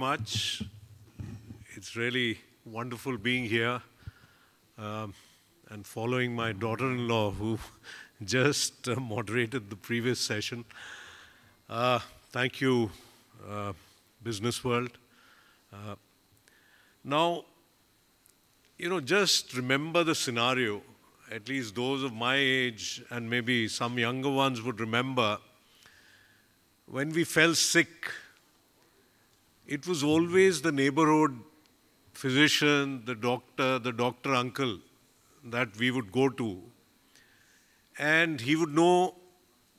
much. It's really wonderful being here and following my daughter-in-law who just moderated the previous session. Thank you, Business World. Now, just remember the scenario. At least those of my age and maybe some younger ones would remember when we fell sick. It was always the neighborhood physician, the doctor uncle that we would go to. And he would know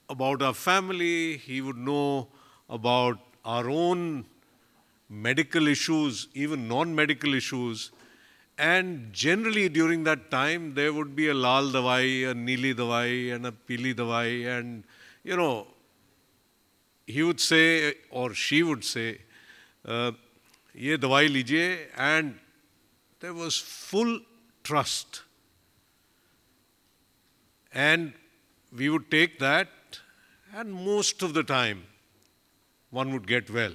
about our family, he would know about our own medical issues, even non-medical issues. And generally during that time, there would be a lal dawai, a neeli dawai, and a pili dawai. And, he would say, or she would say, ye dawai lijiye, and there was full trust. And we would take that, and most of the time, one would get well.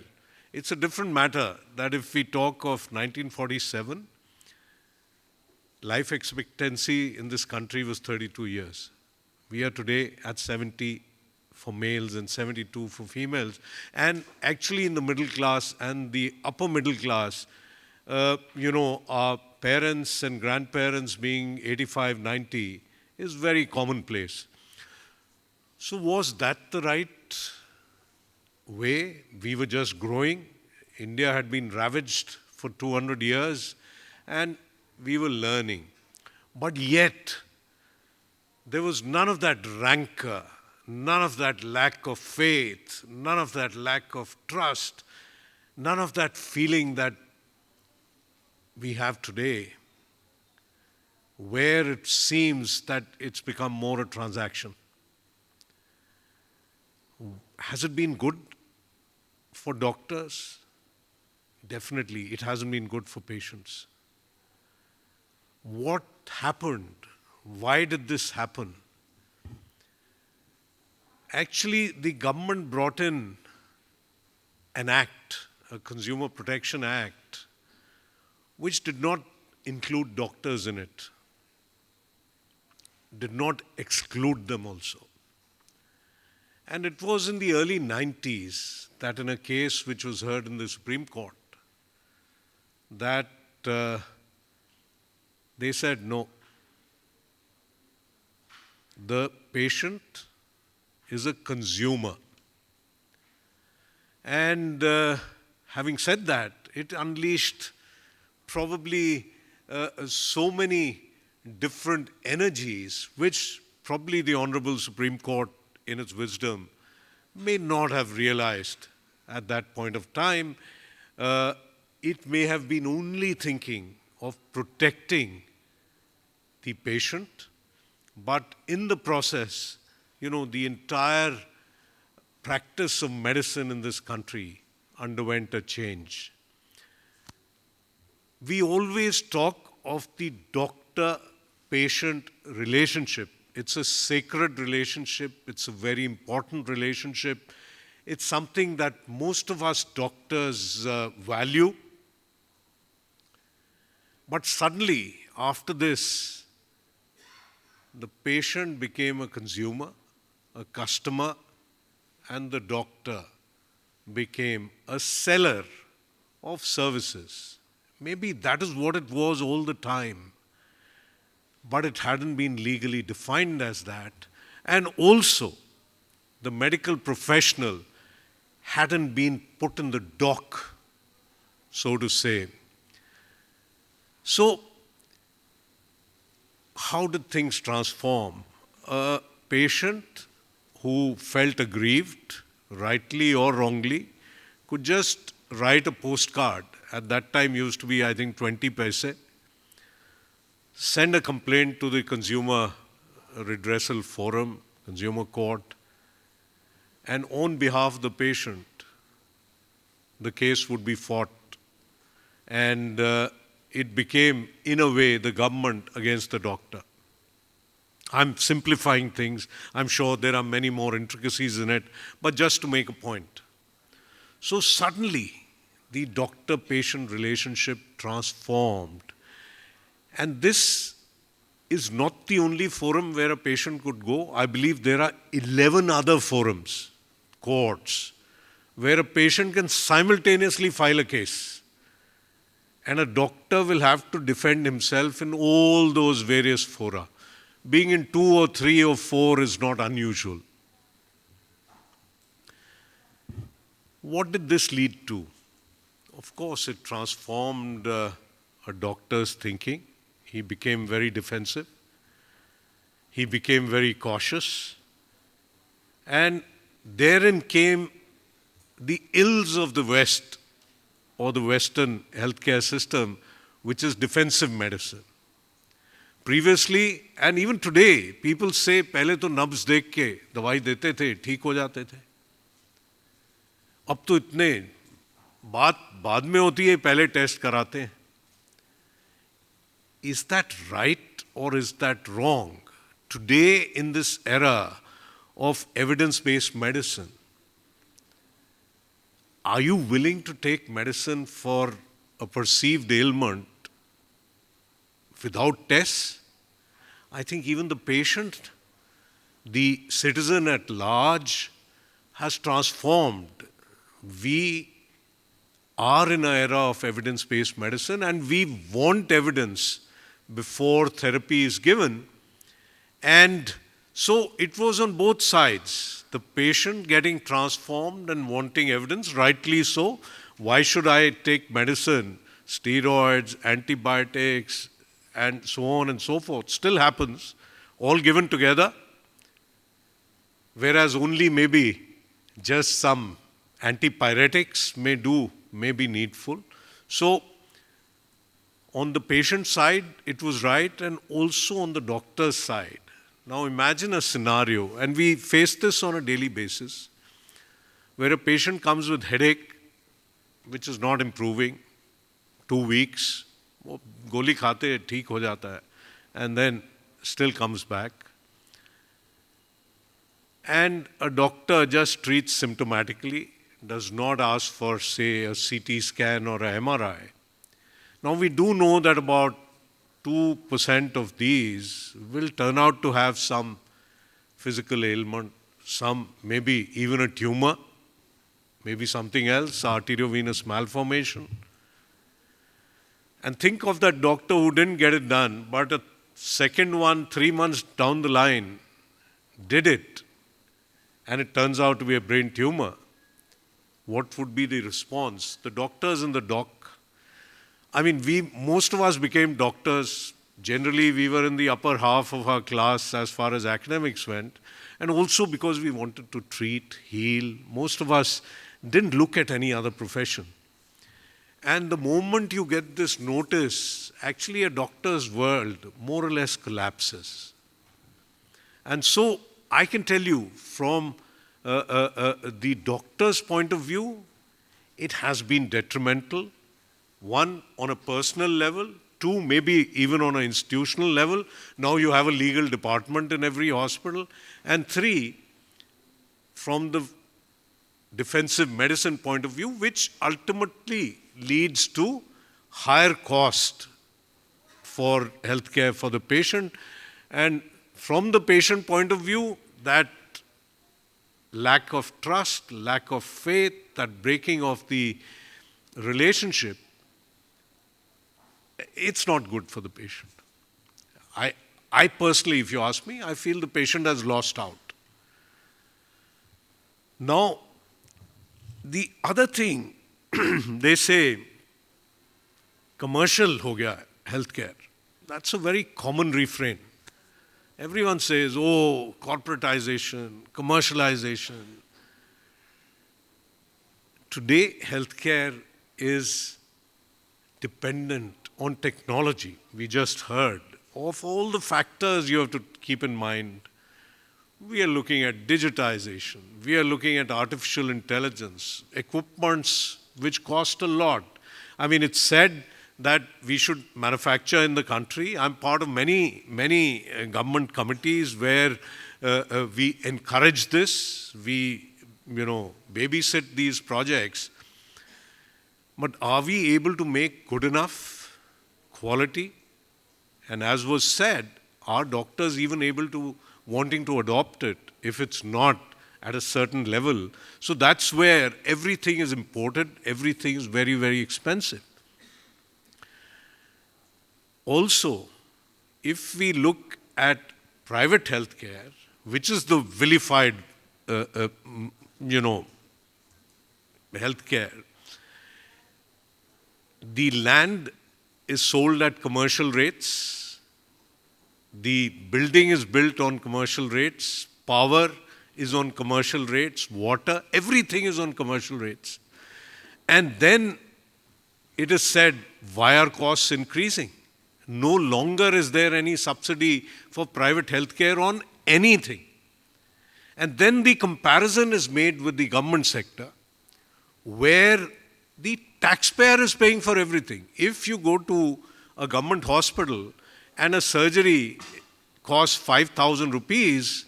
It's a different matter that if we talk of 1947, life expectancy in this country was 32 years. We are today at 70 for males and 72 for females. And actually in the middle class and the upper middle class, our parents and grandparents being 85, 90 is very commonplace. So was that the right way? We were just growing. India had been ravaged for 200 years and we were learning. But yet, there was none of that rancor, none of that lack of faith, none of that lack of trust, none of that feeling that we have today, where it seems that it's become more a transaction. Has it been good for doctors? Definitely, it hasn't been good for patients. What happened? Why did this happen? Actually, the government brought in an act, a Consumer Protection Act, which did not include doctors in it, did not exclude them also. And it was in the early 90s that in a case which was heard in the Supreme Court, that they said no. The patient is a consumer. And having said that, it unleashed probably so many different energies, which probably the Honorable Supreme Court, in its wisdom, may not have realized at that point of time. It may have been only thinking of protecting the patient, but in the process, the entire practice of medicine in this country underwent a change. We always talk of the doctor-patient relationship. It's a sacred relationship. It's a very important relationship. It's something that most of us doctors value. But suddenly, after this, the patient became a consumer, a customer, and the doctor became a seller of services. Maybe that is what it was all the time, but it hadn't been legally defined as that. And also, the medical professional hadn't been put in the dock, so to say. So, how did things transform? A patient who felt aggrieved, rightly or wrongly, could just write a postcard. At that time used to be, I think, 20 paise. Send a complaint to the Consumer Redressal Forum, Consumer Court, and on behalf of the patient, the case would be fought. And it became, in a way, the government against the doctor. I'm simplifying things. I'm sure there are many more intricacies in it, but just to make a point. So suddenly, the doctor-patient relationship transformed. And this is not the only forum where a patient could go. I believe there are 11 other forums, courts, where a patient can simultaneously file a case. And a doctor will have to defend himself in all those various fora. Being in 2 or 3 or 4 is not unusual. What did this lead to? Of course, it transformed a doctor's thinking. He became very defensive. He became very cautious. And therein came the ills of the West or the Western healthcare system, which is defensive medicine. Previously, and even today, people say, पहले तो नब्ज देख के दवाई देते थे, ठीक हो जाते थे. अब तो इतने बात बाद में होती है, पहले टेस्ट कराते हैं. Is that right or is that wrong? Today, in this era of evidence-based medicine, are you willing to take medicine for a perceived ailment without tests? I think even the patient, the citizen at large, has transformed. We are in an era of evidence-based medicine, and we want evidence before therapy is given. And so it was on both sides. The patient getting transformed and wanting evidence, rightly so. Why should I take medicine, steroids, antibiotics, and so on and so forth? Still happens, all given together, whereas only maybe just some antipyretics may be needful. So on the patient side, it was right, and also on the doctor's side. Now imagine a scenario, and we face this on a daily basis, where a patient comes with headache, which is not improving, 2 weeks, वो गोली खाते ठीक हो जाता है, and then still comes back. And a doctor just treats symptomatically, does not ask for, say, a CT scan or a MRI. Now we do know that about 2% of these will turn out to have some physical ailment, some maybe even a tumor, maybe something else, arteriovenous malformation. And think of that doctor who didn't get it done, but a second one, 3 months down the line, did it, and it turns out to be a brain tumor. What would be the response? The doctors in the dock, I mean, most of us became doctors. Generally, we were in the upper half of our class as far as academics went, and also because we wanted to treat, heal. Most of us didn't look at any other profession. And the moment you get this notice, actually a doctor's world more or less collapses. And so I can tell you from the doctor's point of view, it has been detrimental. 1, on a personal level. 2, maybe even on an institutional level. Now you have a legal department in every hospital. And 3, from the defensive medicine point of view, which ultimately leads to higher cost for healthcare for the patient. And from the patient point of view, that lack of trust, lack of faith, that breaking of the relationship, it's not good for the patient. I personally, if you ask me, I feel the patient has lost out. Now, the other thing, they say, commercial ho gaya healthcare. That's a very common refrain. Everyone says, oh, corporatization, commercialization. Today, healthcare is dependent on technology. We just heard of all the factors you have to keep in mind. We are looking at digitization. We are looking at artificial intelligence, equipments which cost a lot. I mean, it's said that we should manufacture in the country. I'm part of many government committees where we encourage this. We, babysit these projects. But are we able to make good enough quality? And as was said, are doctors even able to wanting to adopt it if it's not at a certain level? So that's where everything is imported, everything is very, very expensive. Also, if we look at private healthcare, which is the vilified, healthcare, the land is sold at commercial rates, the building is built on commercial rates, power is on commercial rates, water, everything is on commercial rates. And then it is said, why are costs increasing? No longer is there any subsidy for private healthcare on anything. And then the comparison is made with the government sector, where the taxpayer is paying for everything. If you go to a government hospital and a surgery costs 5,000 rupees,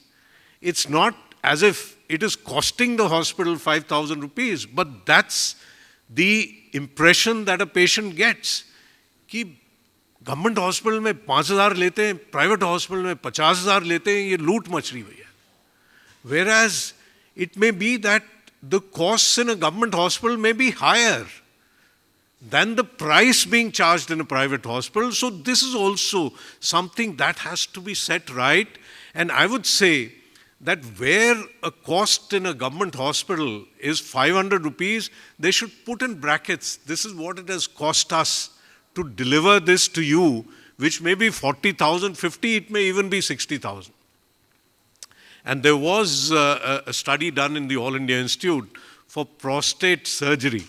it's not as if it is costing the hospital 5,000 rupees, but that's the impression that a patient gets. कि government hospital में 5,000 लेते हैं, private hospital में 50,000 लेते हैं, ये लूट much रही भैया. Whereas it may be that the costs in a government hospital may be higher than the price being charged in a private hospital. So this is also something that has to be set right. And I would say that where a cost in a government hospital is 500 rupees, they should put in brackets, this is what it has cost us to deliver this to you, which may be 40,000, 50, it may even be 60,000. And there was a study done in the All India Institute for prostate surgery,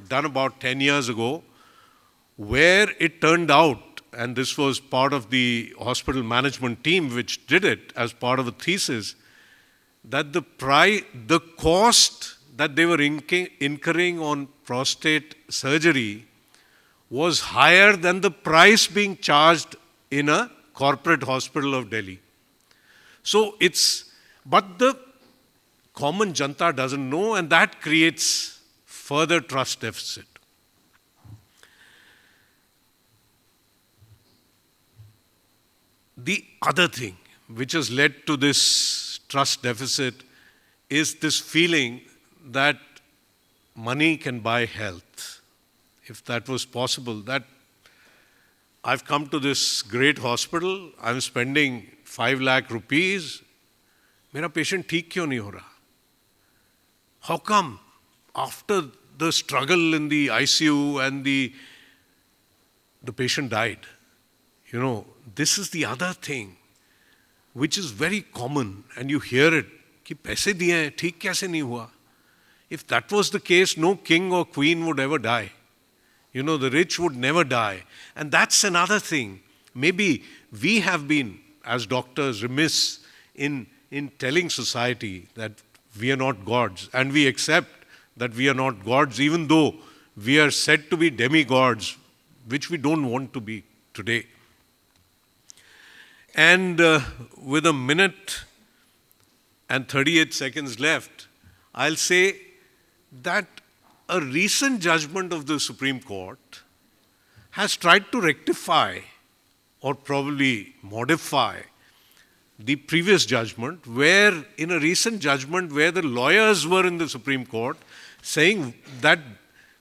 done about 10 years ago, where it turned out, and this was part of the hospital management team which did it as part of a thesis, that the cost that they were incurring on prostate surgery was higher than the price being charged in a corporate hospital of Delhi. So but the common janta doesn't know, and that creates further trust deficit. The other thing which has led to this trust deficit is this feeling that money can buy health. If that was possible, that I've come to this great hospital, I'm spending 5 lakh rupees, मेरा patient ठीक क्यों नहीं हो रहा? How come after the struggle in the ICU and the patient died? This is the other thing which is very common, and you hear it, कि पैसे दिए हैं, ठीक कैसे नहीं हुआ? If that was the case, no king or queen would ever die. The rich would never die. And that's another thing. Maybe we have been, as doctors, remiss in telling society that we are not gods. And we accept that we are not gods, even though we are said to be demigods, which we don't want to be today. And with a minute and 38 seconds left, I'll say that a recent judgment of the Supreme Court has tried to rectify or probably modify the previous judgment, where in a recent judgment where the lawyers were in the Supreme Court saying that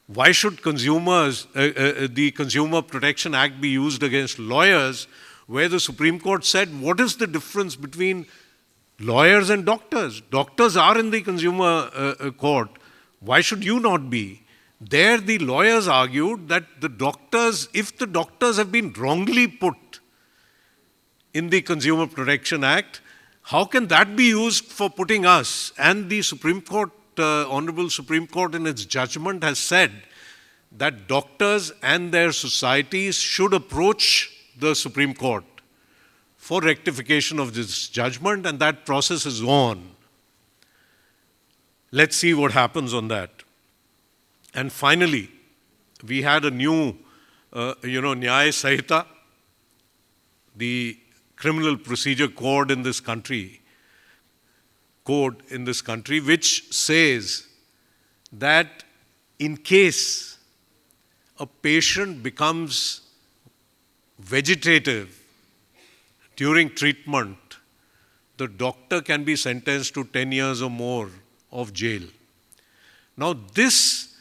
why should the Consumer Protection Act be used against lawyers, where the Supreme Court said, what is the difference between lawyers and doctors? Doctors are in the consumer court. Why should you not be? There the lawyers argued that if the doctors have been wrongly put in the Consumer Protection Act, how can that be used for putting us? And the Supreme Court, Honorable Supreme Court in its judgment has said that doctors and their societies should approach the Supreme Court for rectification of this judgment, and that process is on. Let's see what happens on that. And finally, we had a new, Nyaya Sahita, the criminal procedure code in this country, which says that in case a patient becomes vegetative during treatment, the doctor can be sentenced to 10 years or more of jail. Now, this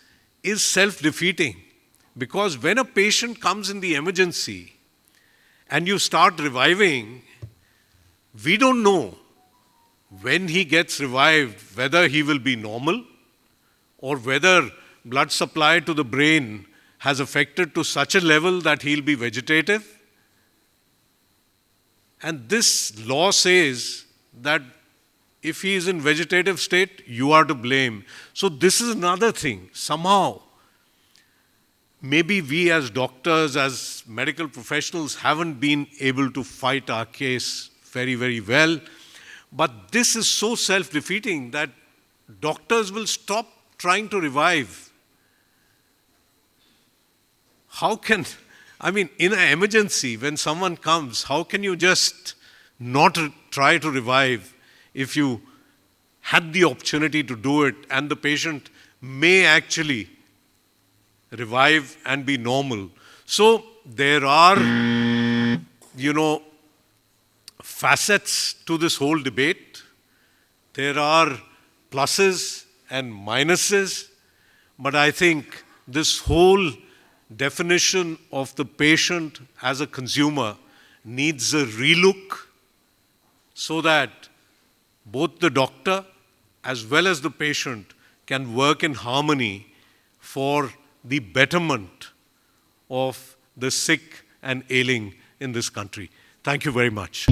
is self-defeating, because when a patient comes in the emergency and you start reviving, we don't know when he gets revived whether he will be normal or whether blood supply to the brain has affected to such a level that he'll be vegetative. And this law says that if he is in vegetative state, you are to blame. So this is another thing. Somehow, maybe we as doctors, as medical professionals, haven't been able to fight our case very, very well. But this is so self-defeating that doctors will stop trying to revive. How can, in an emergency, when someone comes, how can you just not try to revive if you had the opportunity to do it and the patient may actually revive and be normal? So there are, facets to this whole debate. There are pluses and minuses, but I think this whole definition of the patient as a consumer needs a relook, so that both the doctor as well as the patient can work in harmony for the betterment of the sick and ailing in this country. Thank you very much.